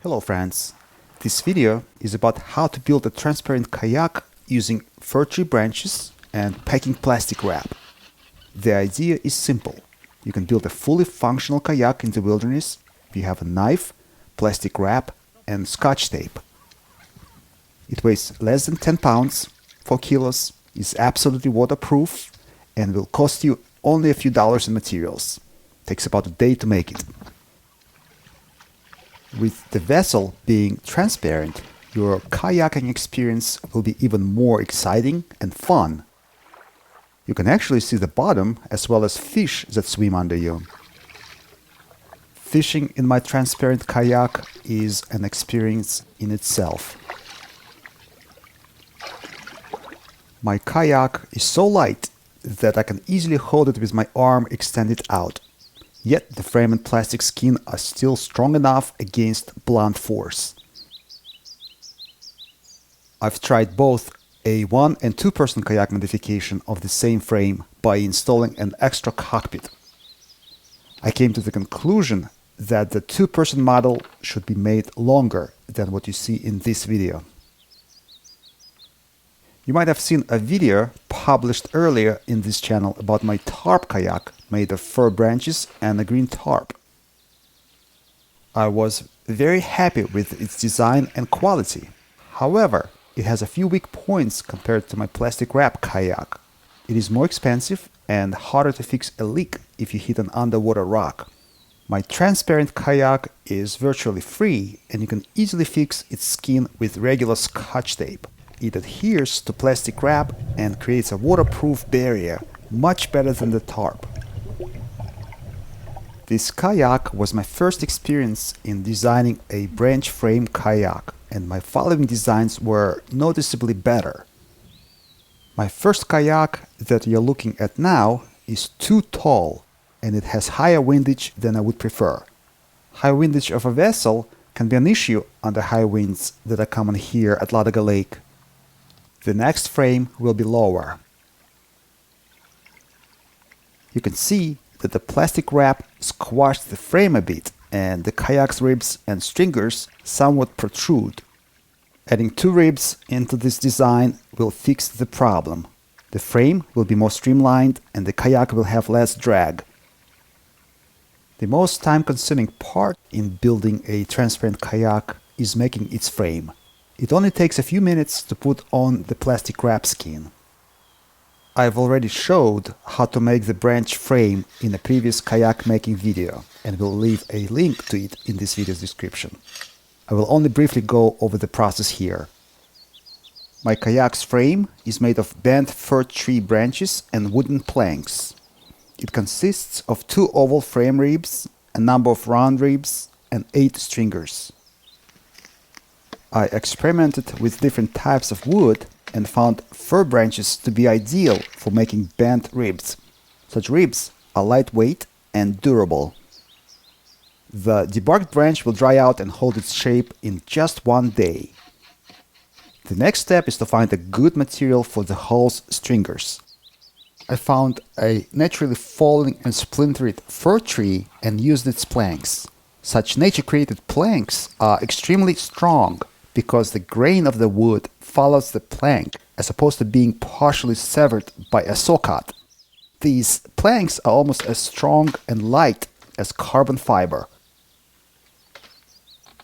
Hello friends, this video is about how to build a transparent kayak using fir tree branches and packing plastic wrap. The idea is simple. You can build a fully functional kayak in the wilderness if you have a knife, plastic wrap and scotch tape. It weighs less than 10 pounds, 4 kilos, is absolutely waterproof and will cost you only a few dollars in materials. Takes about a day to make it. With the vessel being transparent, your kayaking experience will be even more exciting and fun. You can actually see the bottom as well as fish that swim under you. Fishing in my transparent kayak is an experience in itself. My kayak is so light that I can easily hold it with my arm extended out. Yet the frame and plastic skin are still strong enough against blunt force. I've tried both a 1- and 2-person kayak modification of the same frame by installing an extra cockpit. I came to the conclusion that the 2-person model should be made longer than what you see in this video. You might have seen a video published earlier in this channel about my tarp kayak made of fir branches and a green tarp. I was very happy with its design and quality. However, it has a few weak points compared to my plastic wrap kayak. It is more expensive and harder to fix a leak if you hit an underwater rock. My transparent kayak is virtually free and you can easily fix its skin with regular scotch tape. It adheres to plastic wrap and creates a waterproof barrier, much better than the tarp. This kayak was my first experience in designing a branch frame kayak, and my following designs were noticeably better. My first kayak that you're looking at now is too tall, and it has higher windage than I would prefer. High windage of a vessel can be an issue under high winds that are common here at Ladoga Lake. The next frame will be lower. You can see that the plastic wrap squashed the frame a bit and the kayak's ribs and stringers somewhat protrude. Adding 2 ribs into this design will fix the problem. The frame will be more streamlined and the kayak will have less drag. The most time-consuming part in building a transparent kayak is making its frame. It only takes a few minutes to put on the plastic wrap skin. I've already showed how to make the branch frame in a previous kayak making video and will leave a link to it in this video's description. I will only briefly go over the process here. My kayak's frame is made of bent fir tree branches and wooden planks. It consists of 2 oval frame ribs, a number of round ribs, and 8 stringers. I experimented with different types of wood and found fir branches to be ideal for making bent ribs. Such ribs are lightweight and durable. The debarked branch will dry out and hold its shape in just 1 day. The next step is to find a good material for the hull's stringers. I found a naturally falling and splintered fir tree and used its planks. Such nature-created planks are extremely strong because the grain of the wood follows the plank as opposed to being partially severed by a saw cut. These planks are almost as strong and light as carbon fiber.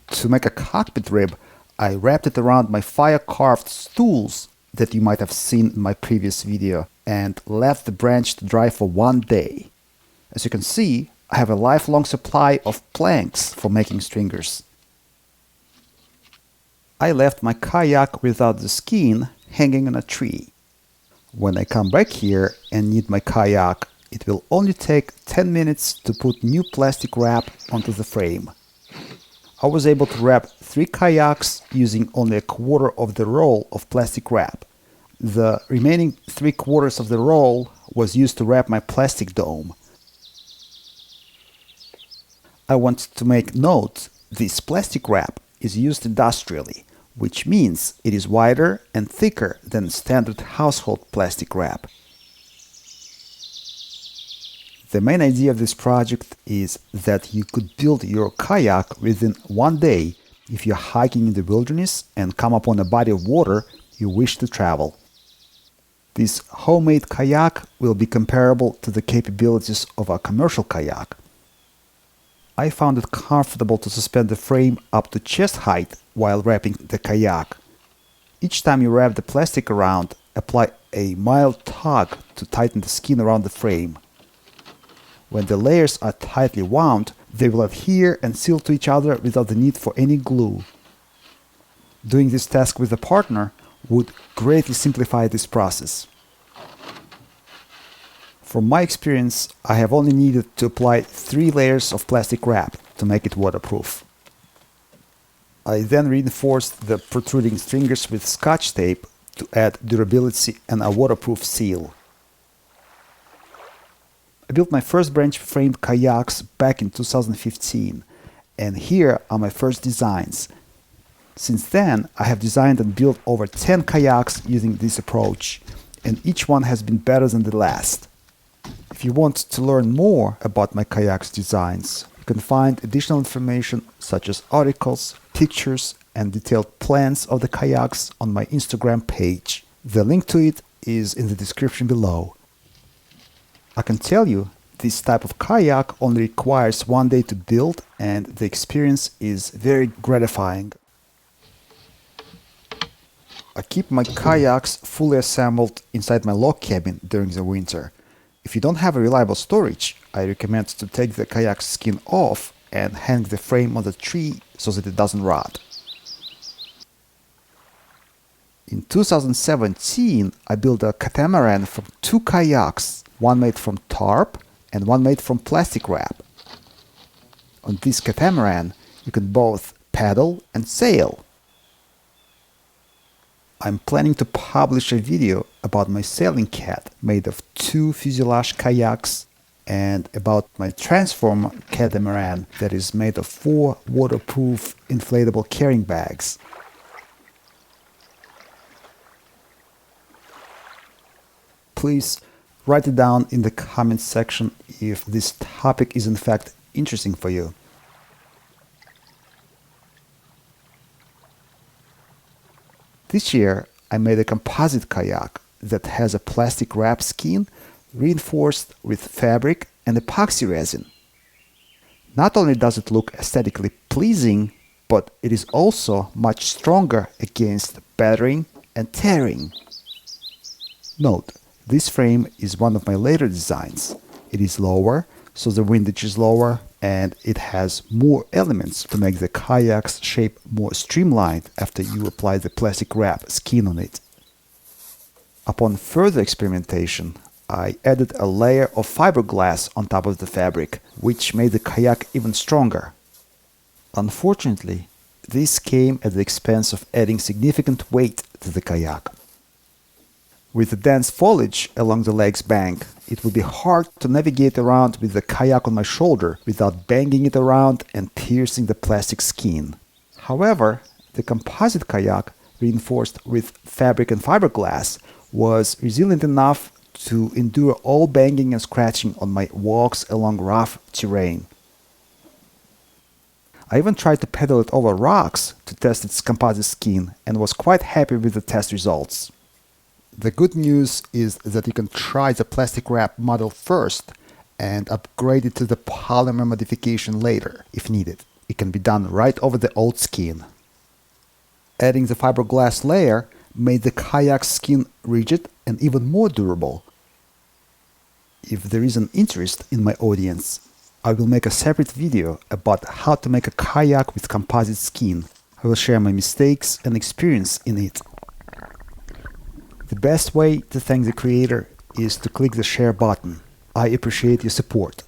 To make a cockpit rib, I wrapped it around my fire-carved stools that you might have seen in my previous video and left the branch to dry for 1 day. As you can see, I have a lifelong supply of planks for making stringers. I left my kayak without the skin hanging on a tree. When I come back here and need my kayak, it will only take 10 minutes to put new plastic wrap onto the frame. I was able to wrap 3 kayaks using only a quarter of the roll of plastic wrap. The remaining 3/4 of the roll was used to wrap my plastic dome. I want to make note, this plastic wrap is used industrially, which means it is wider and thicker than standard household plastic wrap. The main idea of this project is that you could build your kayak within 1 day if you're hiking in the wilderness and come upon a body of water you wish to travel. This homemade kayak will be comparable to the capabilities of a commercial kayak. I found it comfortable to suspend the frame up to chest height while wrapping the kayak. Each time you wrap the plastic around, apply a mild tug to tighten the skin around the frame. When the layers are tightly wound, they will adhere and seal to each other without the need for any glue. Doing this task with a partner would greatly simplify this process. From my experience, I have only needed to apply 3 layers of plastic wrap to make it waterproof. I then reinforced the protruding stringers with Scotch tape to add durability and a waterproof seal. I built my first branch-framed kayaks back in 2015, and here are my first designs. Since then, I have designed and built over 10 kayaks using this approach, and each one has been better than the last. If you want to learn more about my kayaks designs, you can find additional information such as articles, pictures, and detailed plans of the kayaks on my Instagram page. The link to it is in the description below. I can tell you, this type of kayak only requires 1 day to build, and the experience is very gratifying. I keep my kayaks fully assembled inside my log cabin during the winter. If you don't have a reliable storage, I recommend to take the kayak skin off and hang the frame on the tree so that it doesn't rot. In 2017, I built a catamaran from 2 kayaks, one made from tarp and one made from plastic wrap. On this catamaran, you can both paddle and sail. I'm planning to publish a video about my sailing cat made of 2 fuselage kayaks and about my transform catamaran that is made of 4 waterproof inflatable carrying bags. Please write it down in the comments section if this topic is in fact interesting for you. This year, I made a composite kayak that has a plastic wrap skin reinforced with fabric and epoxy resin. Not only does it look aesthetically pleasing, but it is also much stronger against battering and tearing. Note, this frame is one of my later designs. It is lower, so the windage is lower, and it has more elements to make the kayak's shape more streamlined after you apply the plastic wrap skin on it. Upon further experimentation, I added a layer of fiberglass on top of the fabric, which made the kayak even stronger. Unfortunately, this came at the expense of adding significant weight to the kayak. With the dense foliage along the leg's bank, it would be hard to navigate around with the kayak on my shoulder without banging it around and piercing the plastic skin. However, the composite kayak, reinforced with fabric and fiberglass, was resilient enough to endure all banging and scratching on my walks along rough terrain. I even tried to pedal it over rocks to test its composite skin and was quite happy with the test results. The good news is that you can try the plastic wrap model first and upgrade it to the polymer modification later, if needed. It can be done right over the old skin. Adding the fiberglass layer made the kayak skin rigid and even more durable. If there is an interest in my audience, I will make a separate video about how to make a kayak with composite skin. I will share my mistakes and experience in it. The best way to thank the creator is to click the share button. I appreciate your support.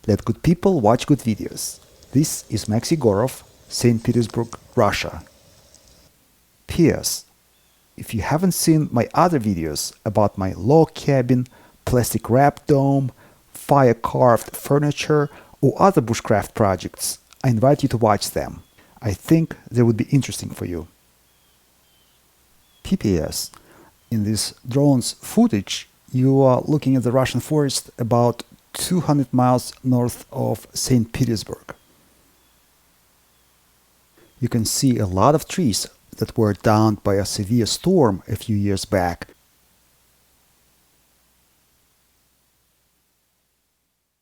Let good people watch good videos. This is Maxi Gorov, St. Petersburg, Russia. P.S. If you haven't seen my other videos about my log cabin, plastic wrap dome, fire-carved furniture, or other bushcraft projects, I invite you to watch them. I think they would be interesting for you. P.P.S. In this drone's footage, you are looking at the Russian forest about 200 miles north of St. Petersburg. You can see a lot of trees that were downed by a severe storm a few years back